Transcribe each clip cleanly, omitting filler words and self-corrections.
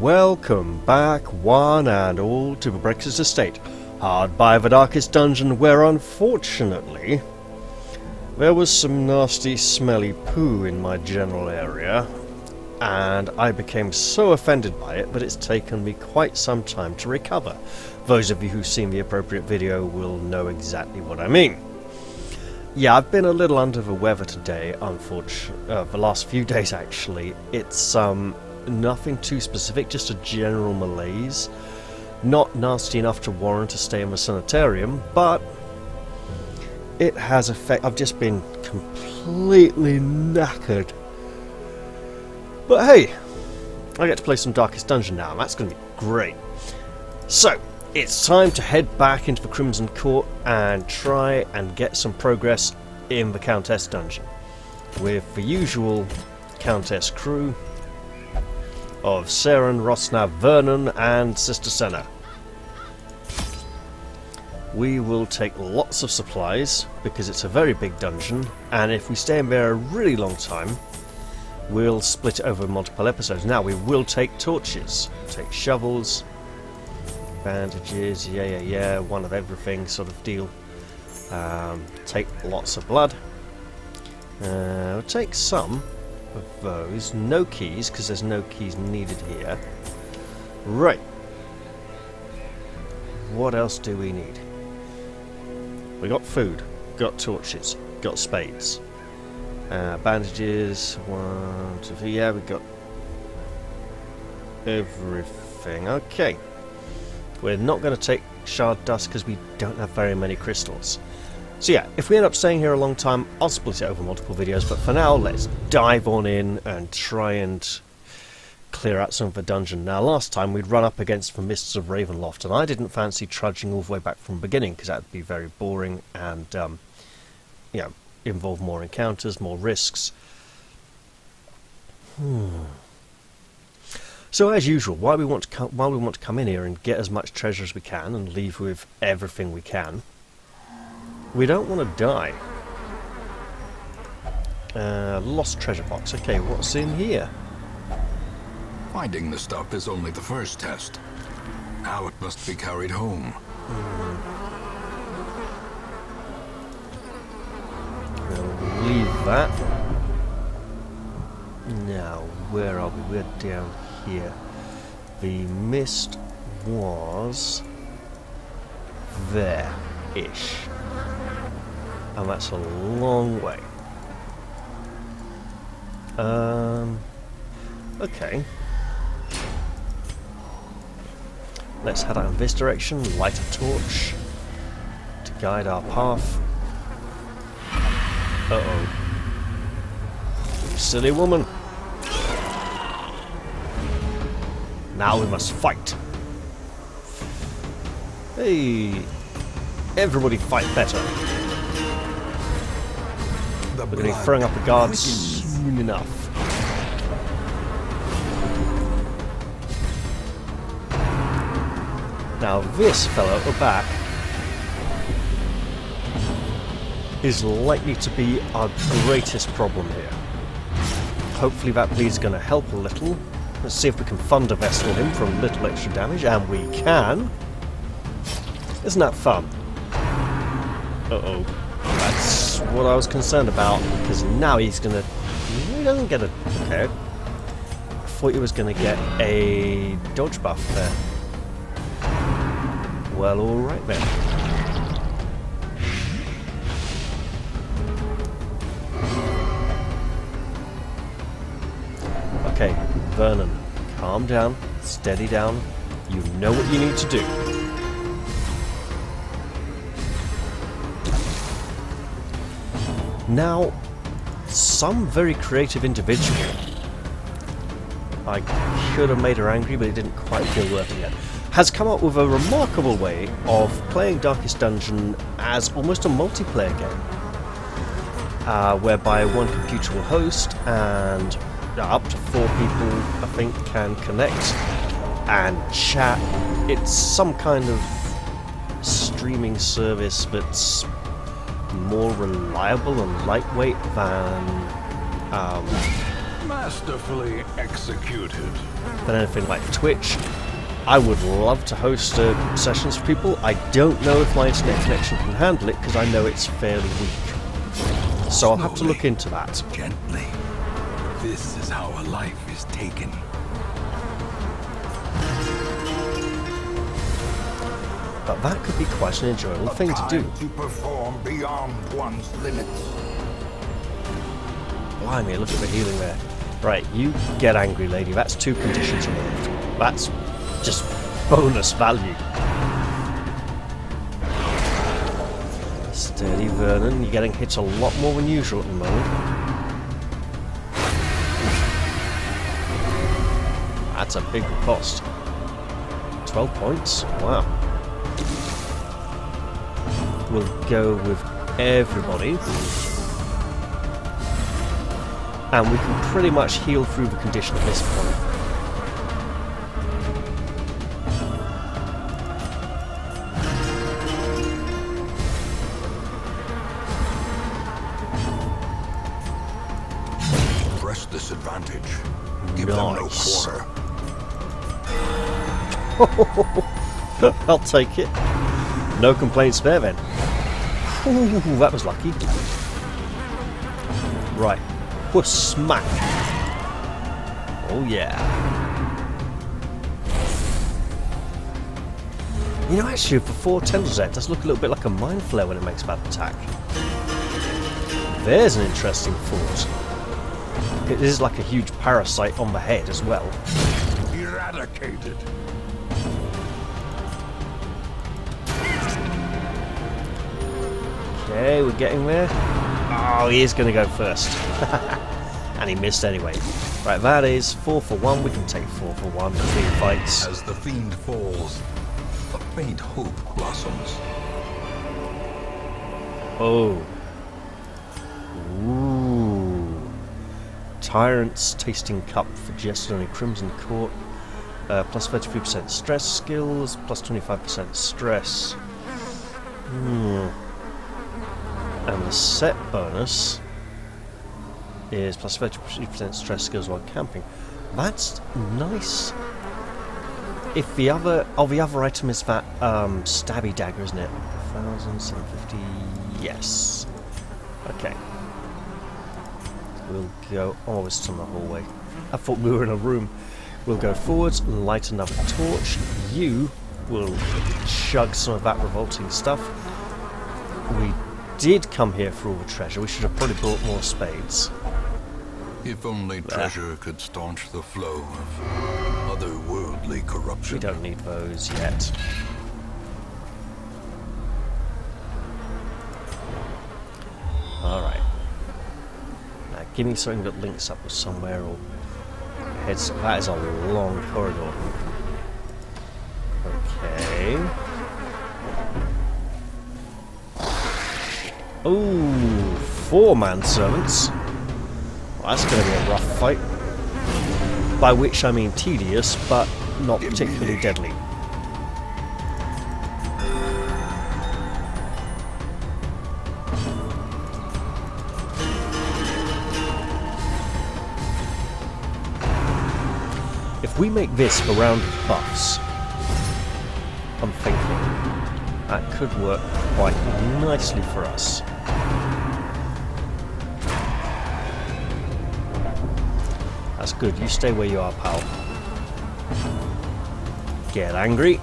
Welcome back, one and all, to the Brexit Estate, hard by the darkest dungeon where, unfortunately, there was some nasty, smelly poo in my general area, and I became so offended by it that it's taken me quite some time to recover. Those of you who've seen the appropriate video will know exactly what I mean. Yeah, I've been a little under the weather today, unfortunately, the last few days actually. It's nothing too specific, just a general malaise. Not nasty enough to warrant a stay in the sanitarium, but it has effect. I've just been completely knackered. But hey, I get to play some Darkest Dungeon now, and that's going to be great. So, it's time to head back into the Crimson Court and try and get some progress in the Countess dungeon with the usual Countess crew of Saren, Rosnav, Vernon and Sister Senna. We will take lots of supplies because it's a very big dungeon, and if we stay in there a really long time we'll split it over multiple episodes. Now we will take torches, take shovels, bandages, yeah, one of everything sort of deal. Take lots of blood. We'll take some of those. No keys, because there's no keys needed here. Right. What else do we need? We got food, got torches, got spades. Bandages, 1, 2, 3, yeah, we got everything. Okay. We're not going to take shard dust because we don't have very many crystals. So yeah, if we end up staying here a long time, I'll split it over multiple videos, but for now, let's dive on in and try and clear out some of the dungeon. Now, last time we'd run up against the Mists of Ravenloft, and I didn't fancy trudging all the way back from the beginning, because that would be very boring and, you know, involve more encounters, more risks. So as usual, while we want to come in here and get as much treasure as we can and leave with everything we can, we don't want to die. Lost treasure box. Okay, what's in here? Finding the stuff is only the first test. Now it must be carried home. We'll leave that. Now, where are we? We're down here. The mist was there-ish. And that's a long way. Okay. Let's head out in this direction, light a torch to guide our path. Uh-oh. You silly woman. Now we must fight. Hey, everybody fight better. We're going to be throwing up a guard soon enough. Now this fellow at the back is likely to be our greatest problem here. Hopefully that bleed's going to help a little. Let's see if we can thunder vessel him for a little extra damage, and we can. Isn't that fun? Uh-oh. That's what I was concerned about, because now he's going to... He doesn't get a... Okay. I thought he was going to get a dodge buff there. Well, alright then. Okay, Vernon, calm down, steady down. You know what you need to do. Now, some very creative individual, I should have made her angry, but it didn't quite feel worth it yet, has come up with a remarkable way of playing Darkest Dungeon as almost a multiplayer game, whereby one computer will host and up to 4 people, I think, can connect and chat. It's some kind of streaming service that's more reliable and lightweight than Masterfully executed. than anything like Twitch. I would love to host sessions for people. I don't know if my internet connection can handle it because I know it's fairly weak. So I'll have to look into that. Gently. This is how a life is taken. But that could be quite an enjoyable thing to do. To perform beyond one's limits. Blimey, look at the healing there. Right, you get angry, lady. That's 2 conditions removed. That's just bonus value. Steady, Vernon. You're getting hit a lot more than usual at the moment. That's a big cost. 12 points? Wow. We'll go with everybody. And we can pretty much heal through the condition at this point. Press this advantage. Give them no quarter. I'll take it. No complaints there then. Ooh, that was lucky. Right. Push smack. Oh yeah. You know, actually, for 4 tendrils there, it does look a little bit like a mind flare when it makes a bad attack. There's an interesting thought. It is like a huge parasite on the head as well. Eradicated. Okay, we're getting there. Oh, he is going to go first. And he missed anyway. Right, that is 4 for 1. We can take 4 for 1 between fights. As the fiend falls, a faint hope blossoms. Oh. Ooh. Tyrant's Tasting Cup for Jester and Crimson Court. Plus 33% stress skills, plus 25% stress. And the set bonus is plus 30% stress skills while camping. That's nice. If the other item is that stabby dagger, isn't it? 1,750. Yes. Okay. We'll go. Oh, it's on the hallway. I thought we were in a room. We'll go forwards, light another torch. You will chug some of that revolting stuff. We did come here for all the treasure. We should have probably brought more spades. If only treasure could staunch the flow of otherworldly corruption. We don't need those yet. Alright. Now give me something that links up with somewhere or heads. That is a long corridor. Okay. Ooh, 4 manservants. Well, that's going to be a rough fight. By which I mean tedious, but not particularly deadly. If we make this a round of buffs, I'm thinking that could work quite nicely for us. That's good. You stay where you are, pal. Get angry.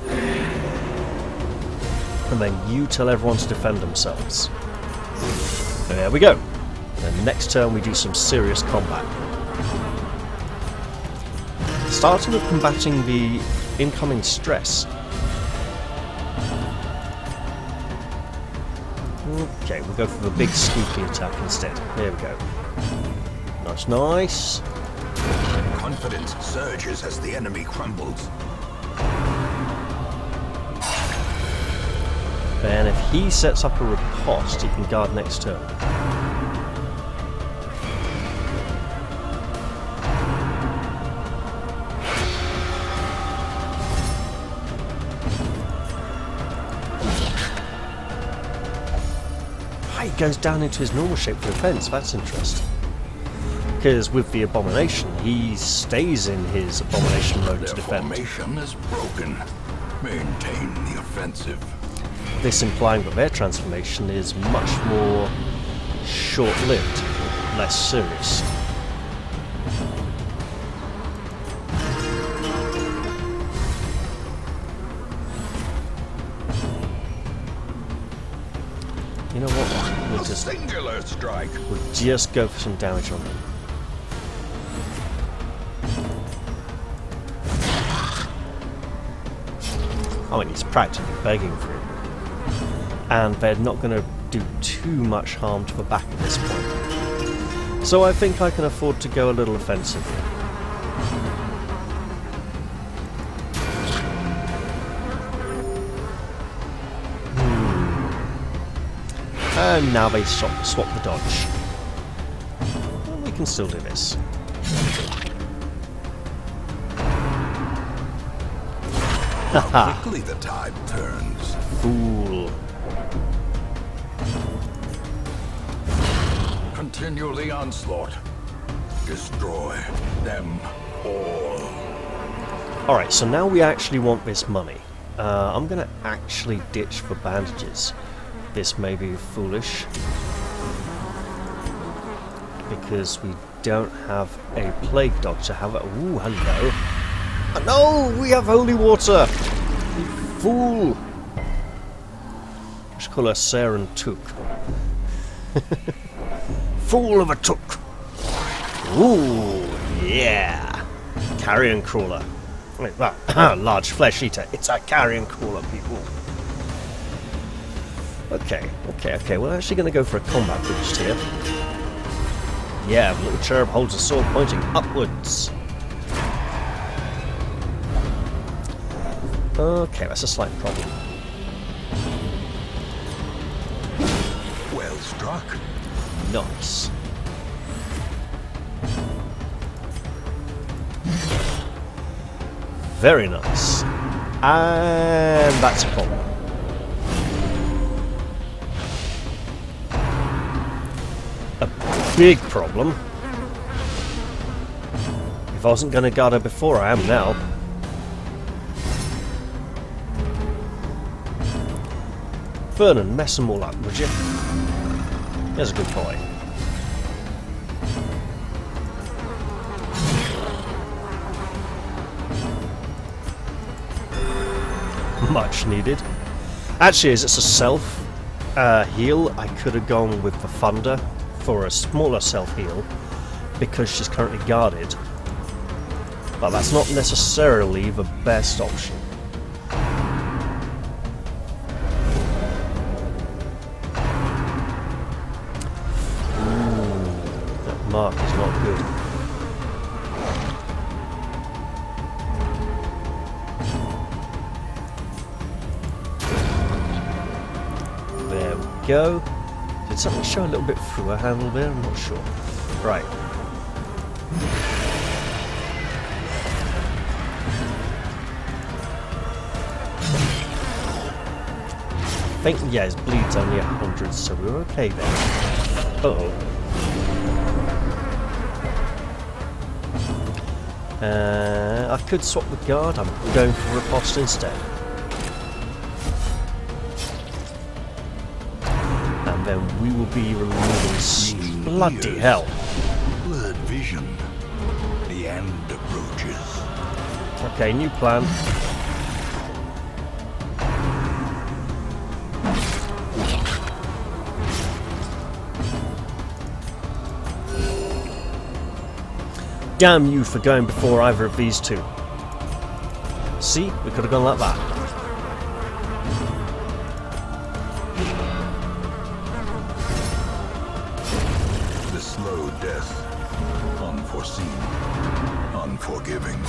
And then you tell everyone to defend themselves. There we go. And next turn we do some serious combat. Starting with combating the incoming stress. Okay, we'll go for the big scoopy attack instead. There we go. Nice, nice. Confidence surges as the enemy crumbles. And if he sets up a riposte, he can guard next turn. He goes down into his normal shape for defense. That's interesting. Because with the abomination, he stays in his abomination mode Their to defend. formation is broken. Maintain the offensive. This implying that their transformation is much more short-lived, less serious. You know what? A singular strike. We'll just go for some damage on him. I mean, he's practically begging for it. And they're not going to do too much harm to the back at this point. So I think I can afford to go a little offensive here. And now they swap the dodge. Well, we can still do this. How quickly the tide turns. Fool. Continue the onslaught. Destroy them all. Alright, so now we actually want this money. I'm going to actually ditch for bandages. This may be foolish, because we don't have a plague doctor. Ooh, hello. Oh, no, we have holy water. You fool. Let's call her Saren Took. Fool of a Took. Ooh, yeah. Carrion crawler. Wait, well, large flesh eater. It's a carrion crawler, people. Okay. We're actually going to go for a combat boost here. Yeah, the little cherub holds a sword pointing upwards. Okay, that's a slight problem. Well struck. Nice. Very nice. And that's a problem. A big problem. If I wasn't going to guard her before, I am now. Vernon, mess them all up, would you? There's a good boy. Much needed. Actually, as it's a self heal, I could have gone with the Thunder for a smaller self heal because she's currently guarded. But that's not necessarily the best option. That mark is not good. There we go. Did something show a little bit through her handle there? I'm not sure. Right. I think, yeah, his bleed's only 100, so we're okay there. Uh-oh. I could swap the guard. I'm going for riposte instead. And then we will be removing... Bloody hell. Blurred vision. The end approaches. Okay, new plan. Damn you for going before either of these two. See? We could have gone like that. The slow death. Unforeseen. Unforgiving.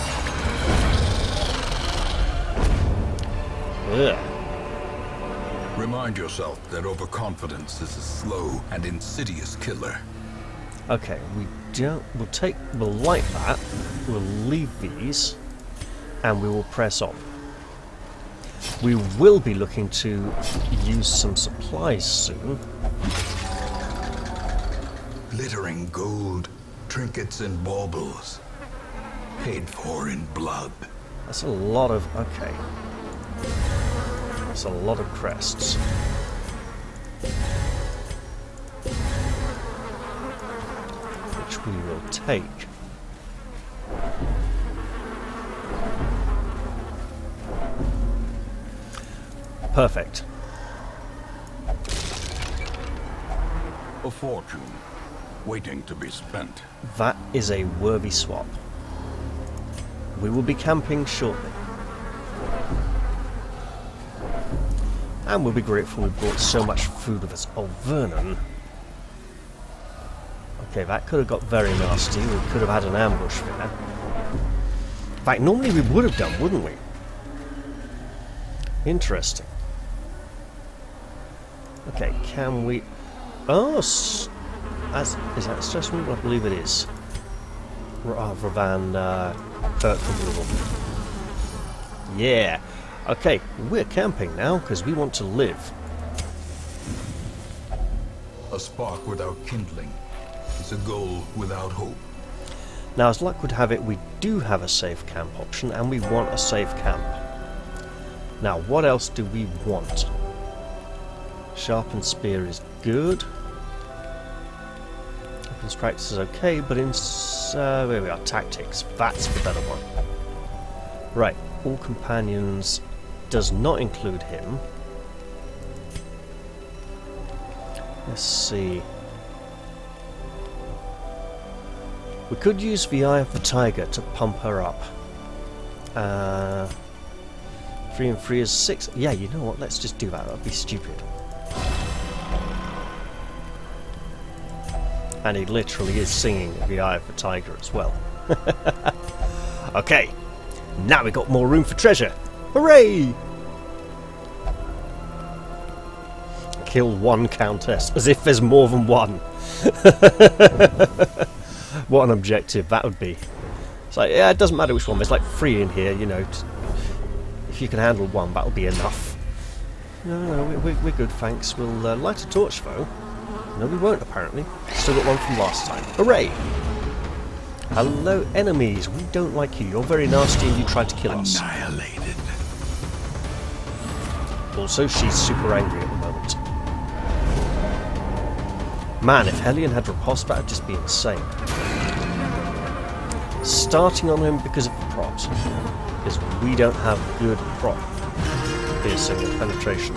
Ugh. Remind yourself that overconfidence is a slow and insidious killer. Okay, we'll light that, we'll leave these, and we will press on. We will be looking to use some supplies soon. Glittering gold trinkets and baubles, paid for in blood. That's a lot of... okay. That's a lot of crests. Which we will take. Perfect. A fortune, waiting to be spent. That is a worthy swap. We will be camping shortly. And we'll be grateful we brought so much food with us. Oh, Vernon. Okay, that could have got very nasty. We could have had an ambush there. In fact, normally we would have done, wouldn't we? Interesting. Okay, can we... oh, is that stress removal? I believe it is. Rather than perk removal. Yeah. Okay, we're camping now because we want to live. A spark without kindling is a goal without hope. Now, as luck would have it, we do have a safe camp option, and we want a safe camp. Now, what else do we want? Sharpened spear is good. Weapons practice is okay, but in... where we are, tactics. That's the better one. Right, all companions does not include him. Let's see. We could use the Eye of the Tiger to pump her up. 3 and 3 is 6. Yeah, you know what? Let's just do that. That'd be stupid. And he literally is singing the Eye of the Tiger as well. Okay, now we've got more room for treasure. Hooray! Kill one countess, as if there's more than one. What an objective that would be. It's like, yeah, it doesn't matter which one. There's like 3 in here, you know. If you can handle one, that'll be enough. No, we're good, thanks. We'll light a torch, though. No, we won't, apparently. Still got one from last time. Hooray! Hello, enemies. We don't like you. You're very nasty and you tried to kill us. Annihilated. Also, she's super angry at the moment. Man, if Hellion had riposte, that would just be insane. Starting on him because of the props. Because we don't have good prop piercing and penetration.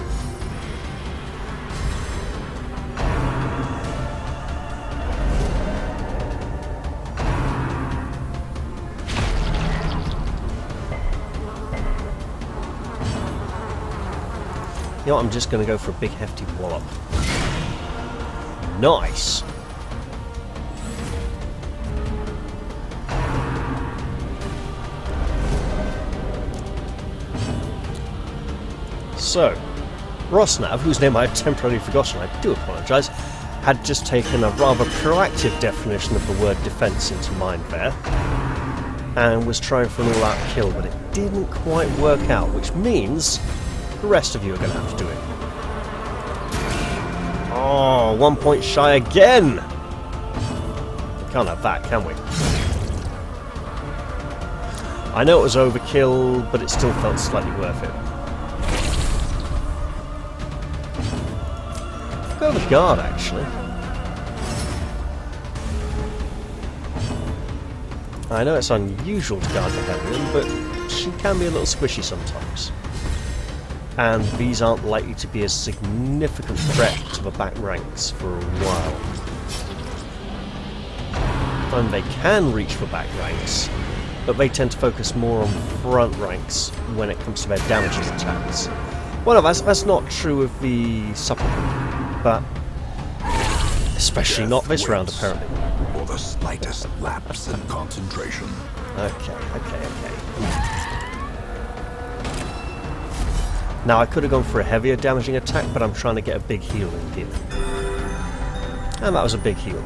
You know what, I'm just going to go for a big hefty wallop. Nice! So, Rosnav, whose name I have temporarily forgotten, I do apologise, had just taken a rather proactive definition of the word defence into mind there, and was trying for an all-out kill, but it didn't quite work out, which means the rest of you are going to have to do it. Oh, 1 point shy again! We can't have that, can we? I know it was overkill, but it still felt slightly worth it. Go with guard, actually. I know it's unusual to guard the Hellion, but she can be a little squishy sometimes. And these aren't likely to be a significant threat to the back ranks for a while. And they can reach the back ranks, but they tend to focus more on front ranks when it comes to their damaging attacks. Well, no, that's not true of the supplement, but especially not this round, apparently. For the slightest lapse in concentration. Okay. Now, I could have gone for a heavier damaging attack, but I'm trying to get a big heal in here. And that was a big heal.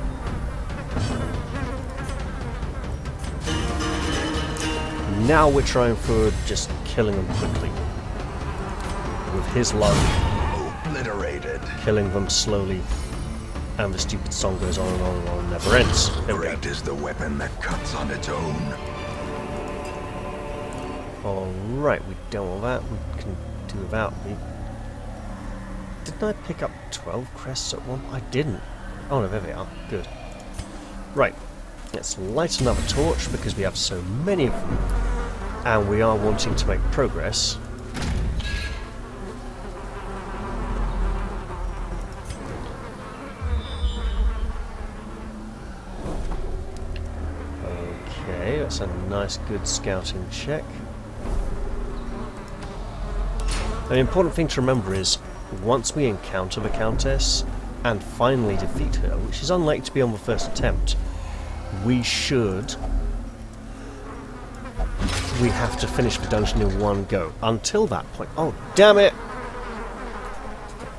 Now we're trying for just killing them quickly. With his luck. Obliterated. Killing them slowly. And the stupid song goes on and on and on and never ends. There we go. Great is the weapon that cuts on its own. Alright, we done all that. We can do without me. Didn't I pick up 12 crests at one? I didn't. Oh no, there they are. Good. Right. Let's light another torch because we have so many of them. And we are wanting to make progress. Okay, that's a nice, good scouting check. The important thing to remember is, once we encounter the Countess and finally defeat her, which is unlikely to be on the first attempt, we have to finish the dungeon in one go. Until that point... Oh, damn it!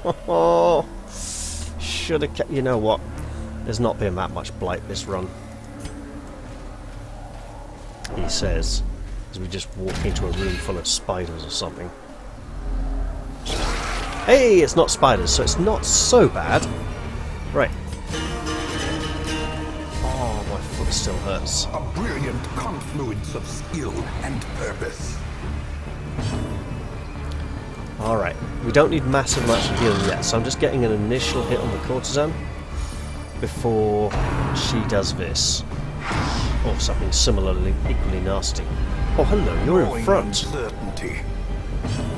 Oh, should have kept... You know what? There's not been that much blight this run. He says, as we just walk into a room full of spiders or something. Hey, it's not spiders, so it's not so bad. Right. Oh, my foot still hurts. A brilliant confluence of skill and purpose. Alright, we don't need massive amounts of healing yet, so I'm just getting an initial hit on the courtesan before she does this. Or something similarly equally nasty. Oh, hello, you're in front. Uncertainty.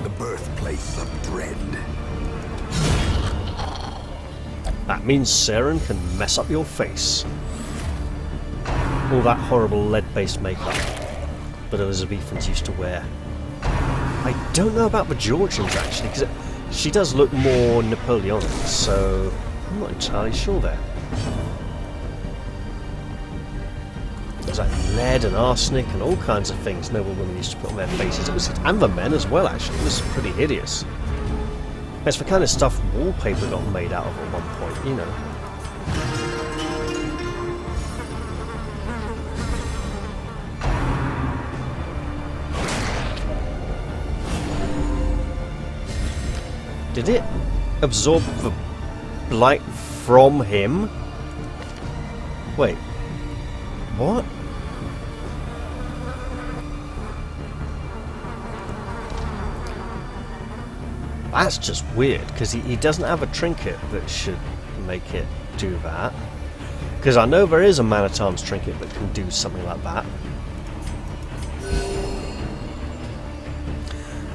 The birthplace of dread. That means Saren can mess up your face. All that horrible lead-based makeup that Elizabethans used to wear. I don't know about the Georgians, actually, because she does look more Napoleonic, so I'm not entirely sure there. There's like lead and arsenic and all kinds of things noble women used to put on their faces. And the men as well, actually. This is pretty hideous. It's the kind of stuff wallpaper got made out of at one point, you know. Did it absorb the blight from him? Wait. What? That's just weird, because he doesn't have a trinket that should make it do that. Because I know there is a man-at-arms trinket that can do something like that.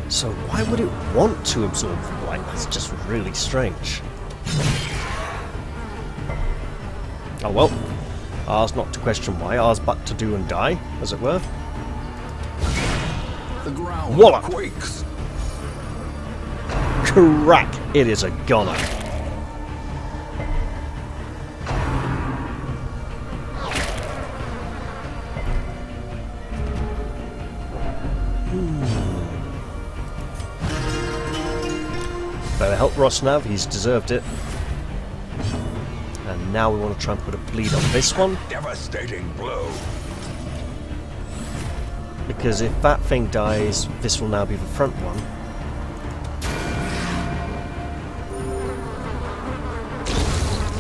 So why would it want to absorb the blight? That's just really strange. Oh well. Ours not to question why, ours but to do and die, as it were. The ground Wallop! quakes. Crack! It is a goner. Better help Rosnav, he's deserved it. And now we want to try and put a bleed on this one. Devastating blow. Because if that thing dies, this will now be the front one.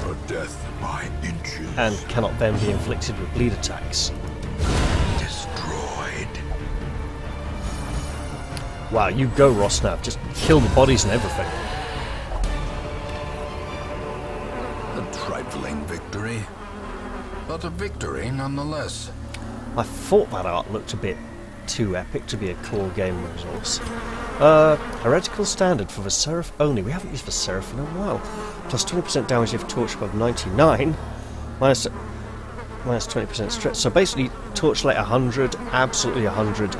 A death by inches. And cannot then be inflicted with bleed attacks. Destroyed. Wow, you go Rosnav, just kill the bodies and everything. A trifling victory, but a victory nonetheless. I thought that art looked a bit too epic to be a core game resource. Heretical standard for the Seraph only. We haven't used the Seraph in a while. Plus 20% damage if torch above 99. Minus 20% stretch. So basically, torchlight 100, absolutely 100.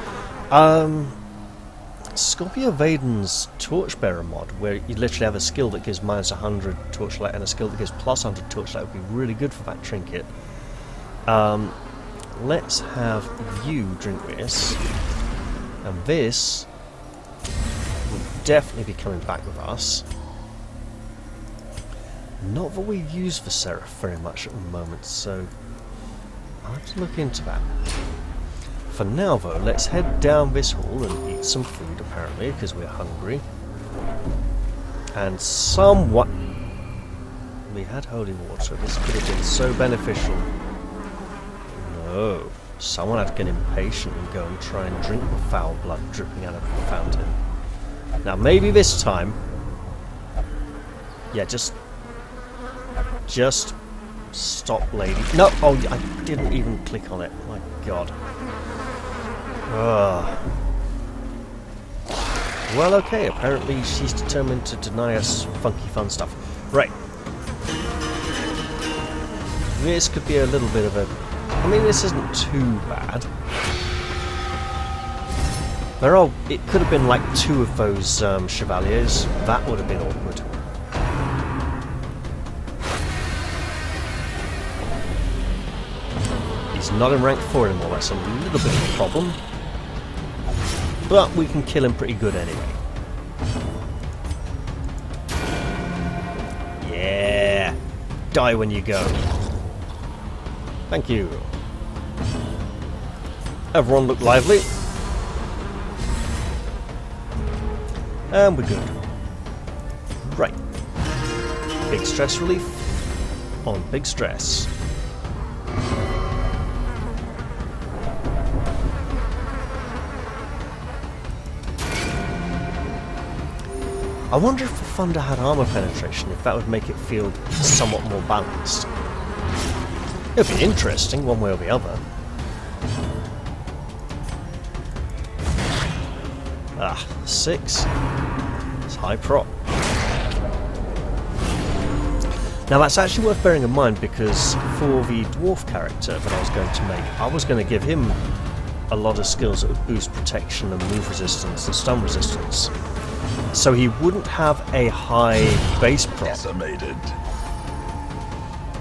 Scorpio Vaden's Torchbearer mod, where you literally have a skill that gives minus 100 torchlight and a skill that gives plus 100 torchlight, would be really good for that trinket. Let's have you drink this, and this will definitely be coming back with us. Not that we use the Seraph very much at the moment, so I'll have to look into that. For now though, let's head down this hall and eat some food apparently, because we're hungry. And somewhat... We had holy water. This could have been so beneficial. No. Someone had to get impatient and go and try and drink the foul blood dripping out of the fountain. Now maybe this time... Yeah, just stop, lady. No! Oh, I didn't even click on it. My god. Ugh. Well, okay, apparently she's determined to deny us funky fun stuff. Right. This could be a little bit of a... I mean, this isn't too bad. It could have been like 2 of those chevaliers. That would have been awkward. He's not in rank 4 anymore. That's a little bit of a problem. But we can kill him pretty good anyway. Yeah! Die when you go. Thank you. Everyone look lively. And we're good. Right. Big stress relief on big stress. I wonder if the Thunder had armor penetration, if that would make it feel somewhat more balanced. It would be interesting, one way or the other. Ah, 6. It's high prop. Now that's actually worth bearing in mind, because for the dwarf character that I was going to make, I was going to give him a lot of skills that would boost protection and move resistance and stun resistance. So he wouldn't have a high base prop. Decimated.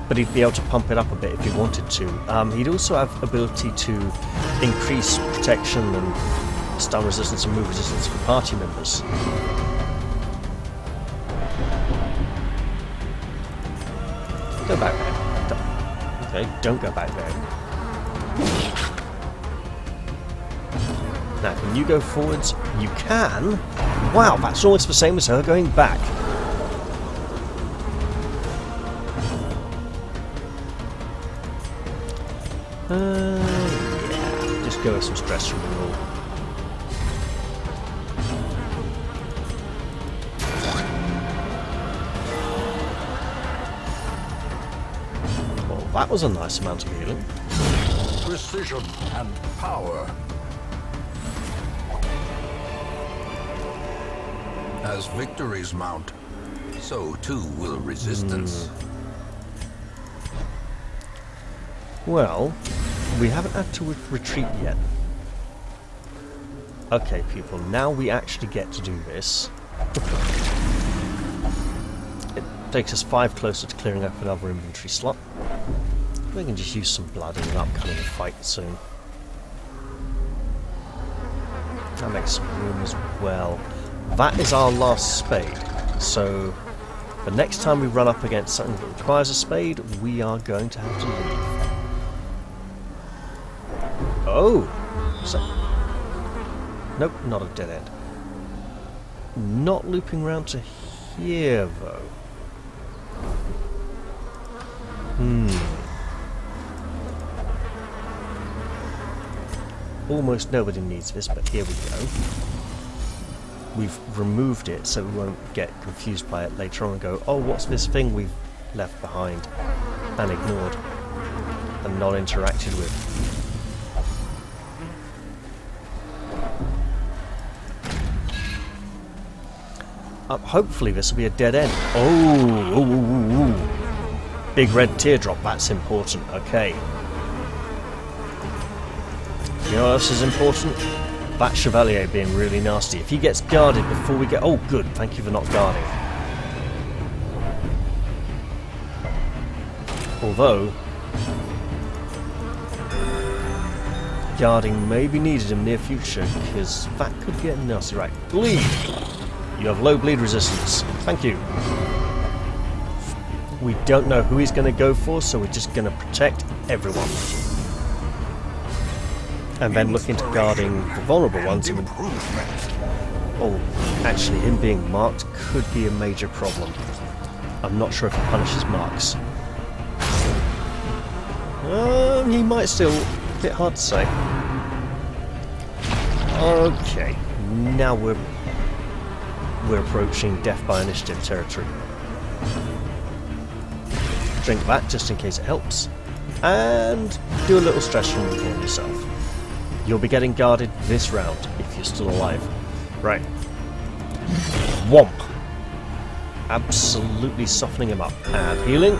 But he'd be able to pump it up a bit if he wanted to. He'd also have ability to increase protection and stun resistance and move resistance for party members. Go back there. Okay, don't go back there. Now, can you go forwards? You can. Wow, that's almost the same as her going back. Yeah, just go with some stress removal. Well, that was a nice amount of healing. Precision and power. As victories mount, so too will resistance. Well, we haven't had to retreat yet. Okay, people, now we actually get to do this. It takes us 5 closer to clearing up another inventory slot. We can just use some blood in an upcoming fight soon. That makes some room as well. That is our last spade, so the next time we run up against something that requires a spade, we are going to have to leave. Oh! So, nope, not a dead end. Not looping round to here, though. Almost nobody needs this, but here we go. We've removed it so we won't get confused by it later on and go, oh, what's this thing we've left behind and ignored and not interacted with. Hopefully this will be a dead end. Oh, big red teardrop, that's important. Okay. You know what else is important? That Chevalier being really nasty. If he gets guarded before we get... Oh, good. Thank you for not guarding. Although... guarding may be needed in the near future, because that could get nasty. Right. Bleed! You have low bleed resistance. Thank you. We don't know who he's going to go for, so we're just going to protect everyone. And then look into guarding the vulnerable ones. Oh, actually, him being marked could be a major problem. I'm not sure if he punishes marks. He might still. A bit hard to say. Okay, now we're approaching death by initiative territory. Drink that just in case it helps, and do a little stress removal on yourself. You'll be getting guarded this round if you're still alive. Right. Womp. Absolutely softening him up. And healing.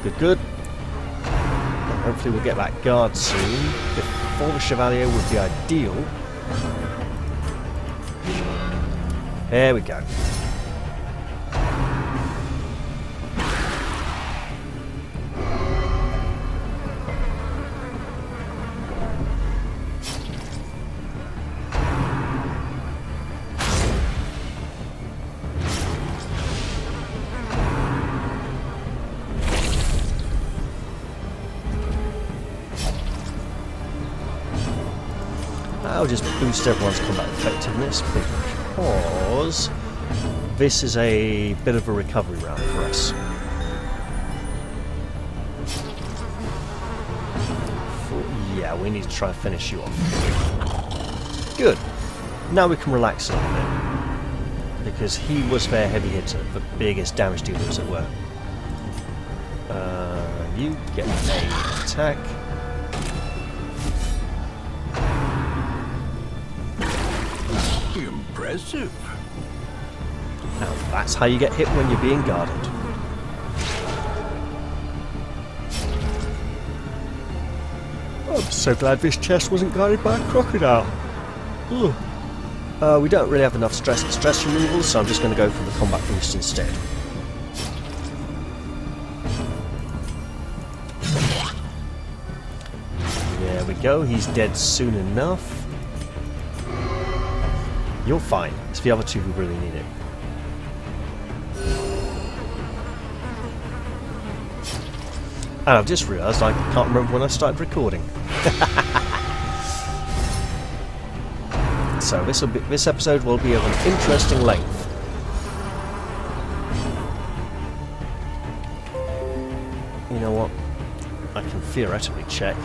Good, good. And hopefully we'll get that guard soon. Before the Chevalier would be ideal. There we go. I'll just boost everyone's combat effectiveness because this is a bit of a recovery round for us. Yeah, we need to try and finish you off. Good. Now we can relax a little bit because he was their heavy hitter, the biggest damage dealer as it were. You get an attack. Impressive. Now that's how you get hit when you're being guarded. I'm so glad this chest wasn't guarded by a crocodile. We don't really have enough stress removal, so I'm just going to go for the combat boost instead. There we go, he's dead soon enough. You're fine. It's the other two who really need it. And I've just realised I can't remember when I started recording. So this episode will be of an interesting length. You know what? I can theoretically check.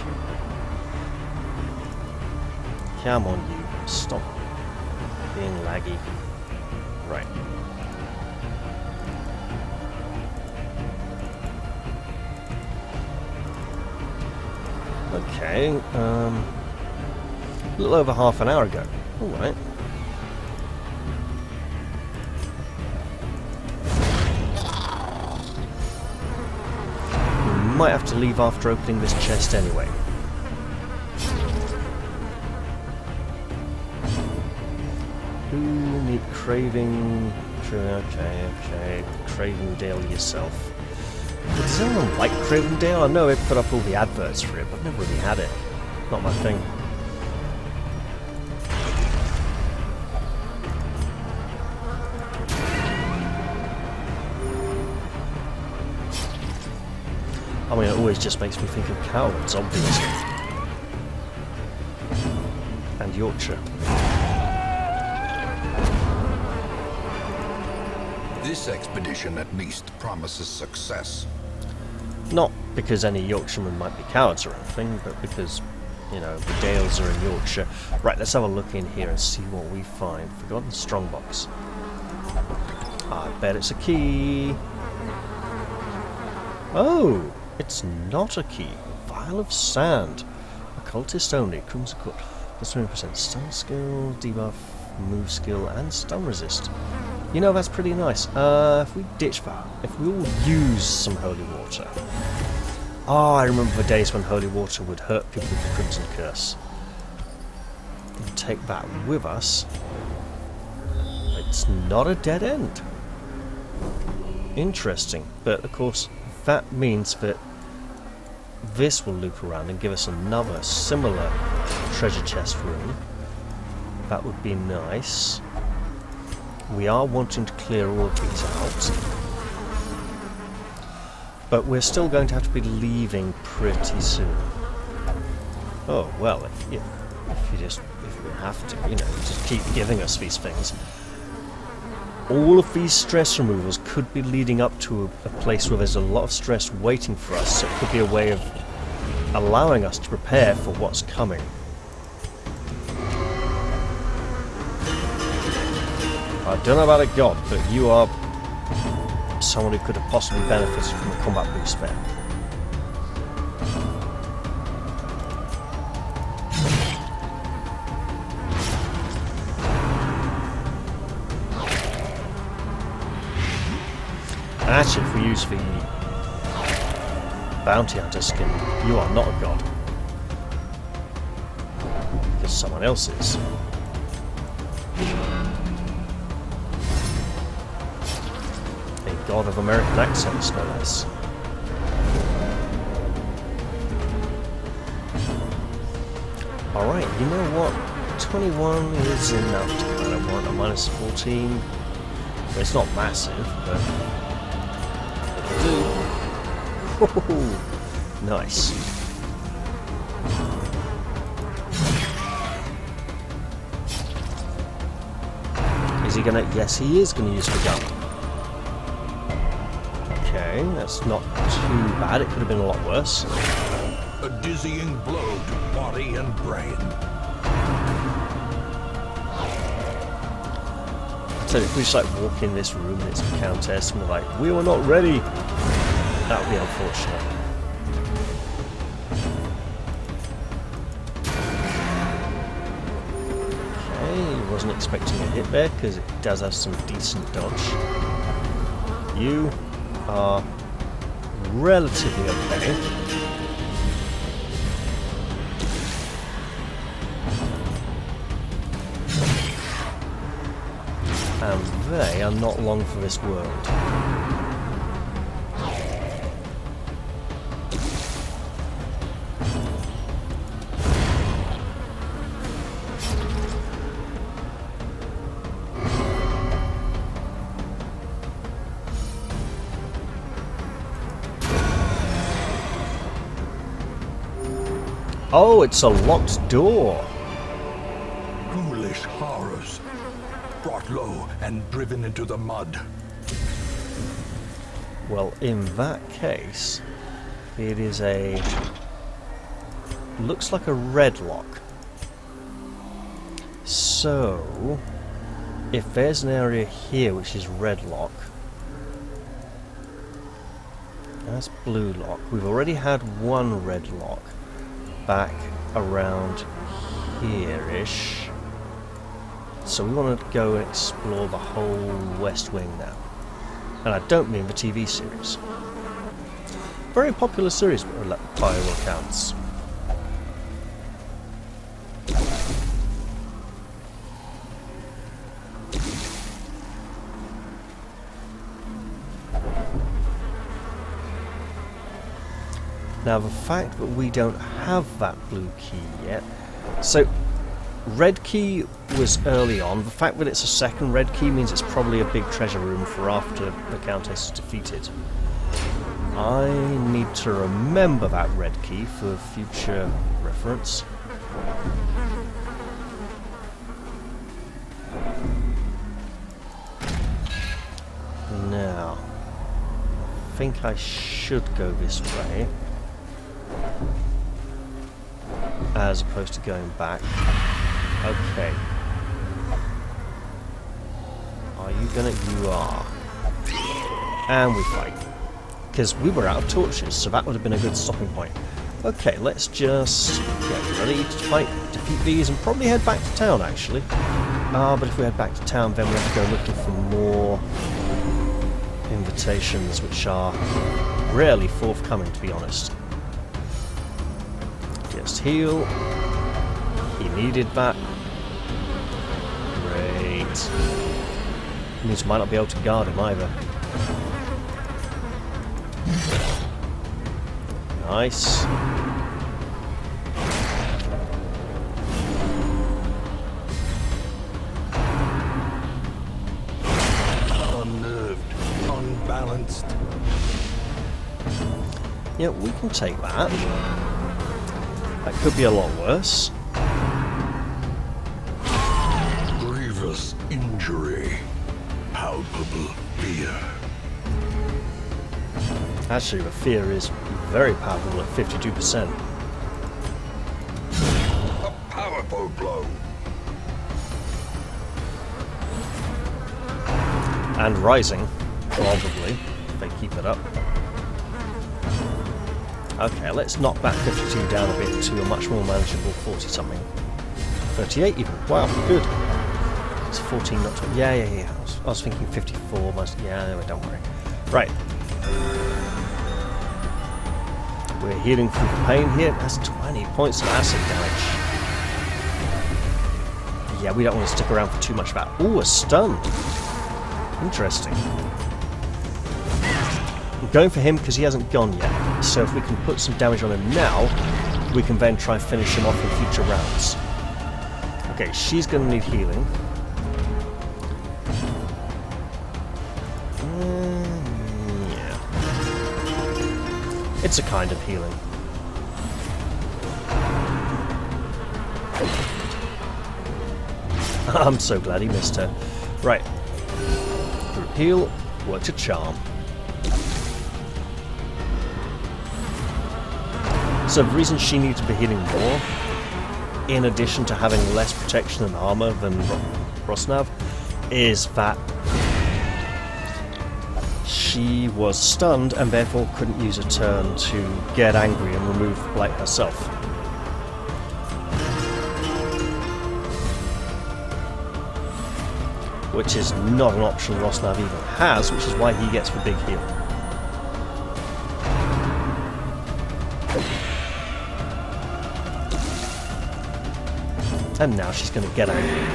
Come on, you. Stop being laggy. Right. Okay, a little over half an hour ago. Alright. We might have to leave after opening this chest anyway. Craving... Okay. Cravendale yourself. Does anyone like Cravendale? I know they put up all the adverts for it, but I've never really had it. Not my thing. I mean, it always just makes me think of cowards, obviously. And Yorkshire. This expedition at least promises success. Not because any Yorkshiremen might be cowards or anything, but because, you know, the Dales are in Yorkshire. Right, let's have a look in here and see what we find. Forgotten strongbox. I bet it's a key. Oh, it's not a key. Vial of sand. Occultist only. Crimson Court. Plus 20% stun skill, debuff, move skill, and stun resist. You know, that's pretty nice. If we ditch that, if we all use some holy water. Oh, I remember the days when holy water would hurt people with the Crimson Curse. And take that with us. It's not a dead end. Interesting. But, of course, that means that this will loop around and give us another similar treasure chest room. That would be nice. We are wanting to clear all of these out, but we're still going to have to be leaving pretty soon. Oh well, if you have to, you know, just keep giving us these things. all of these stress removals could be leading up to a place where there's a lot of stress waiting for us, so it could be a way of allowing us to prepare for what's coming. I don't know about a god, but you are someone who could have possibly benefited from a combat boost there. Actually, if we use the bounty hunter skin, you are not a god. Because someone else is. A god of American accents, no less. Alright, you know what? 21 is enough to kind of warrant a minus 14. It's not massive, but... Oh, nice. Is he gonna... Yes, he is gonna use the gun. Okay, that's not too bad. It could have been a lot worse. A dizzying blow to body and brain. So if we just like walk in this room and it's a countess and we're like, we were not ready, that would be unfortunate. Okay, wasn't expecting a hit there because it does have some decent dodge. You are relatively okay. And they are not long for this world. Oh, it's a locked door. Ghoulish horrors. Brought low and driven into the mud. Well, in that case, it is a... looks like a red lock. So, if there's an area here which is red lock, that's blue lock. We've already had one red lock back around here-ish. So we want to go and explore the whole West Wing now. And I don't mean the TV series. Very popular series by all accounts. Now the fact that we don't have that blue key yet, so red key was early on. The fact that it's a second red key means it's probably a big treasure room for after the Countess is defeated. I need to remember that red key for future reference. Now, I think I should go this way, as opposed to going back. Okay. Are you gonna... You are. And we fight. Because we were out of torches, so that would have been a good stopping point. Okay, let's just get ready to fight, defeat these, and probably head back to town, actually. But if we head back to town, then we have to go looking for more invitations, which are rarely forthcoming, to be honest. Just heal. He needed that. Great. Means we might not be able to guard him either. Nice. Unnerved, unbalanced. Yeah, we can take that. That could be a lot worse. Grievous injury. palpable fear. Actually, the fear is very palpable at 52%. A powerful blow. And rising, probably, if they keep it up. Okay, let's knock that 52 down a bit to a much more manageable 40-something. 38 even. Wow, good. It's 14, not 20. Yeah. I was thinking 54. Yeah, anyway, don't worry. Right. We're healing through the pain here. That's 20 points of acid damage. Yeah, we don't want to stick around for too much of that. Ooh, a stun. Interesting. I'm going for him because he hasn't gone yet. So if we can put some damage on him now, we can then try and finish him off in future rounds. Okay, she's going to need healing. Yeah. It's a kind of healing. I'm so glad he missed her. Right. Through heal, work to charm. So the reason she needs to be healing more, in addition to having less protection and armor than Rosnav, is that she was stunned and therefore couldn't use a turn to get angry and remove Blight herself. Which is not an option Rosnav even has, which is why he gets the big heal. And now she's going to get angry.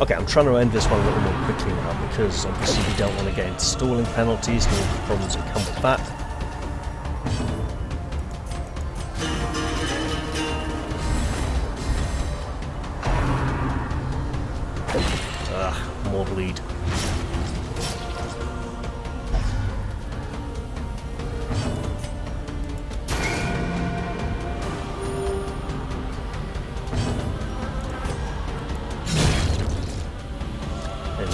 Okay, I'm trying to end this one a little more quickly now because obviously we don't want to get into stalling penalties and all the problems that come with that. More bleed. And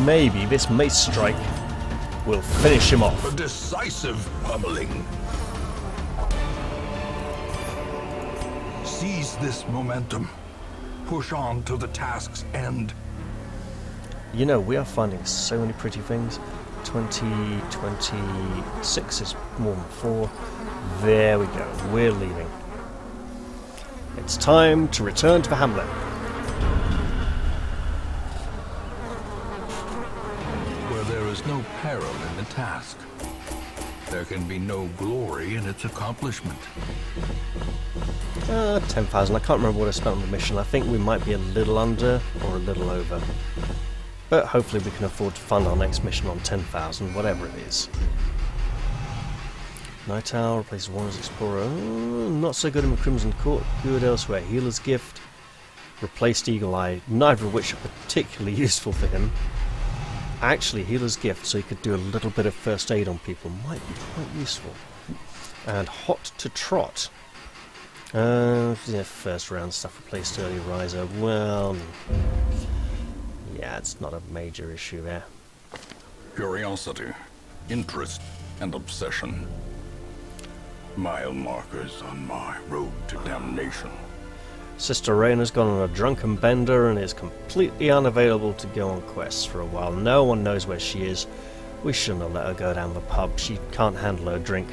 maybe this mace strike will finish him off. A decisive pummeling. Seize this momentum. Push on to the task's end. You know, we are finding so many pretty things. 26 is more than 4. There we go. We're leaving. It's time to return to the hamlet. Where there is no peril in the task, there can be no glory in its accomplishment. 10,000. I can't remember what I spent on the mission. I think we might be a little under or a little over. But hopefully we can afford to fund our next mission on 10,000, whatever it is. Night Owl replaces Warner's Explorer. Not so good in the Crimson Court. Good elsewhere. Healer's Gift replaced Eagle Eye, neither of which are particularly useful for him. Actually, Healer's Gift, so he could do a little bit of first aid on people, might be quite useful. And Hot to Trot. Yeah, first round stuff replaced Early Riser. Well, yeah, it's not a major issue there. Curiosity, interest, and obsession. Mile markers on my road to damnation. Sister Raina's gone on a drunken bender and is completely unavailable to go on quests for a while. No one knows where she is. We shouldn't have let her go down the pub. She can't handle her drink.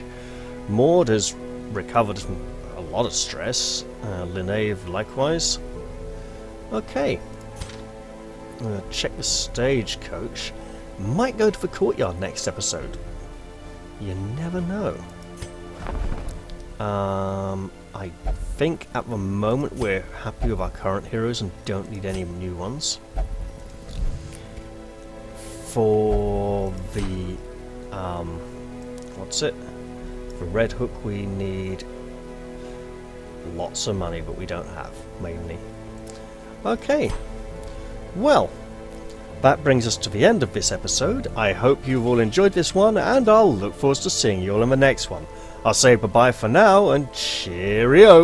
Maud has recovered from a lot of stress. Linnea likewise. Okay. Check the stagecoach. Might go to the courtyard next episode. You never know. I think at the moment we're happy with our current heroes and don't need any new ones. For the what's it? For Red Hook we need lots of money, but we don't have mainly. Okay. Well, That brings us to the end of this episode. I hope you've all enjoyed this one, and I'll look forward to seeing you all in the next one. I'll say bye-bye for now, and cheerio!